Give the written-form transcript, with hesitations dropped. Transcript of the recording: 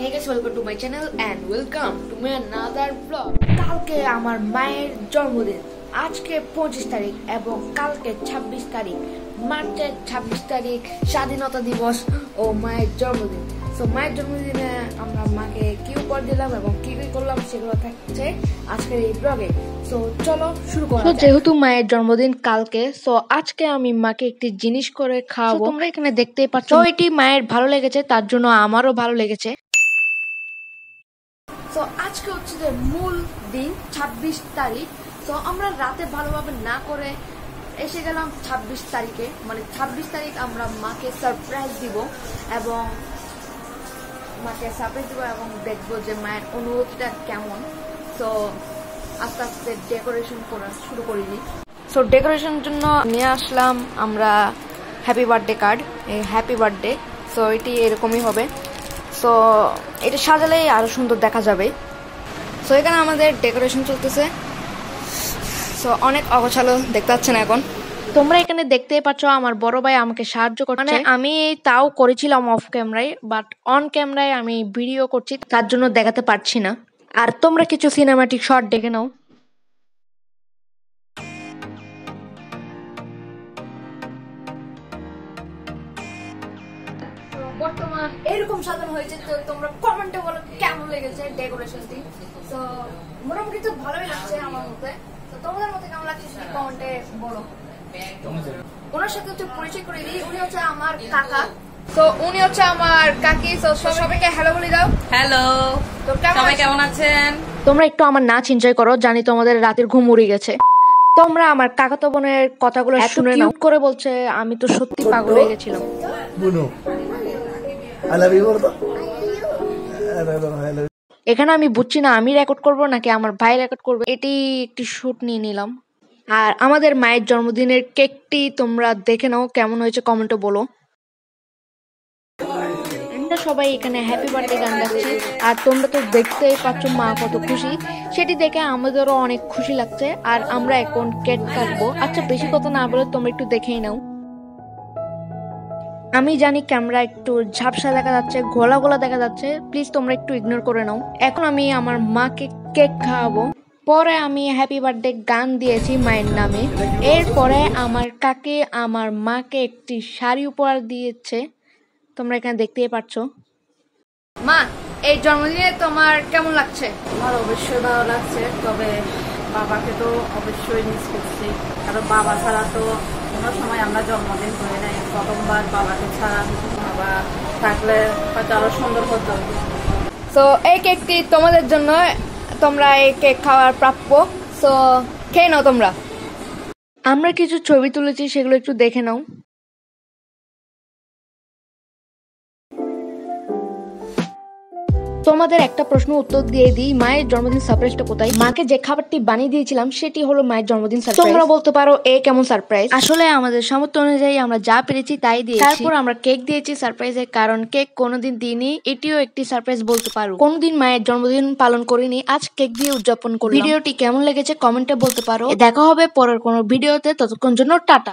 Hey guys, welcome to my channel and welcome to my another vlog. কালকে আমার মায়ের জন্মদিন। আজকে 25 তারিখ এবং কালকে 26 তারিখ, মার্চের 26 তারিখ স্বাধীনতা দিবস ও মায়ের জন্মদিন। সো মায়ের জন্মদিনে আমরা মাকে কি উপহার দিলাম এবং কি কি করলাম সেগুলো থাকছে আজকের এই ব্লগে। সো চলো শুরু করা যাক। যেহেতু মায়ের জন্মদিন কালকে, সো আজকে আমি মাকে একটি জিনিস করে খাওয়াবো। তোমরা এখানে দেখতেই পাচ্ছ, এটি মায়ের ভালো লেগেছে, তার জন্য আমারও ভালো লেগেছে। তো আজকে হচ্ছে যে মূল দিন 26 তারিখ। তো আমরা রাতে ভালোভাবে না করে এসে গেলাম 26 তারিখে, মানে 26 তারিখ আমরা মাকে সারপ্রাইজ দিব এবং দেখবো যে মায়ের অনুভূতিটা কেমন। তো আস্তে আস্তে ডেকোরেশন করা শুরু করিনি। সো ডেকোরেশনের জন্য নিয়ে আসলাম আমরা হ্যাপি বার্থডে কার্ড, এই হ্যাপি বার্থডে। সো এটি এরকমই হবে। সো এটা সাজালেই আরো সুন্দর দেখা যাবে। সো এখানে আমাদের ডেকোরেশন চলতেছে। সো অনেক অগোছালো দেখতে পাচ্ছেন এখন। তোমরা এখানে দেখতেই পাচ্ছ আমার বড় ভাই আমাকে সাহায্য করছে। মানে আমি তাও করেছিলাম অফ ক্যামেরায়, বাট অন ক্যামেরায় আমি ভিডিও করছি, তার জন্য দেখাতে পারছি না। আর তোমরা কিছু সিনেমাটিক শট দেখে নাও। বর্তমান এরকম সাজানো হয়েছে। তো তোমরা কমেন্টে বলো কেমন লেগেছে ডেকোরেশনটি। তো মোটামুটি তো ভালোই লাগছে আমার মতে। তো তোমাদের মতে কেমন লাগছে সেটা কমেন্টে বলো। ওনার সাথে হচ্ছে পরিচয় করে দিই, উনি হচ্ছে আমার কাকা। তো উনি হচ্ছে আমার কাকি। তো সবাইকে হ্যালো বলে দাও। হ্যালো, তো সবাই কেমন আছেন? তোমরা একটু আমার নাচ এনজয় করো, জানি তোমাদের রাতের ঘুম উড়ে গেছে। তোমরা আমার কাকাতো বোনের কথাগুলো শুনে নাও করে বলছে, আমি তো সত্যি পাগল হয়ে গেছিলাম। এখানে আমি বুঝছি না আমি রেকর্ড করব নাকি আমার ভাই রেকর্ড করবে। এটি একটি শুট নিয়ে নিলাম। আর আমাদের মায়ের জন্মদিনের কেকটি তোমরা দেখে নাও কেমন হয়েছে, কমেন্টে বলো। আমরা সবাই এখানে হ্যাপি বার্থডে গান গাচ্ছি আর তোমরা তো দেখতেই পাচ্ছ মা কত খুশি। সেটি দেখে আমাদেরও অনেক খুশি লাগছে। আর আমরা এখন কেক কাটবো। আচ্ছা বেশি কথা না বলে তোমরা একটু দেখেই নাও। আমি জানি ক্যামেরা একটু ঝাপসা দেখা যাচ্ছে, ঘোলা ঘোলা দেখা যাচ্ছে, প্লিজ তোমরা একটু ইগনোর করে নাও। এখন আমি আমার মাকে কেক খাওয়াবো। পরে আমি হ্যাপি বার্থডে গান দিয়েছি মায়ের নামে। এরপরে আমার কাকে আমার মাকে একটি শাড়ি উপহার দিয়েছে, তোমরা এখানে দেখতেই পাচ্ছ। মা, এই জন্মদিনে তোমার কেমন লাগছে? আমার অবশ্যই ভালো লাগছে, তবে বাবাকে তো অবশ্যই মিস করছি, কারণ বাবা ছাড়া তো কোনো সময় আমরা জন্মদিন করি নাই। প্রথমবার বাবাকে ছাড়া, বাবা থাকলে হয়তো আরো সুন্দর হতো। তো এই কেকটি তোমাদের জন্য, তোমরা এই কেক খাওয়ার প্রাপ্য। তো খেয়ে নাও তোমরা। আমরা কিছু ছবি তুলেছি, সেগুলো একটু দেখে নাও। তোমাদের একটা প্রশ্ন উত্তর দিয়ে দিই, মায়ের জন্মদিন সারপ্রাইজটা কোথায়? মাকে যে খাবারটি বানিয়ে দিয়েছিলাম সেটি হলো মায়ের জন্মদিন সারপ্রাইজ। তোমরা বলতে পারো এ কেমন সারপ্রাইজ? আসলে আমাদের সামর্থ্য অনুযায়ী আমরা যা পেরেছি তাই দিয়েছি। তারপর আমরা কেক দিয়েছি সারপ্রাইজের, কারণ কেক কোনোদিন দিইনি, এটিও একটি সারপ্রাইজ বলতে পারো। কোনোদিন মায়ের জন্মদিন পালন করিনি, আজ কেক দিয়ে উদযাপন করি। ভিডিওটি কেমন লেগেছে কমেন্টে বলতে পারো। দেখা হবে পরের কোনো ভিডিওতে, ততক্ষণ জন্য টাটা।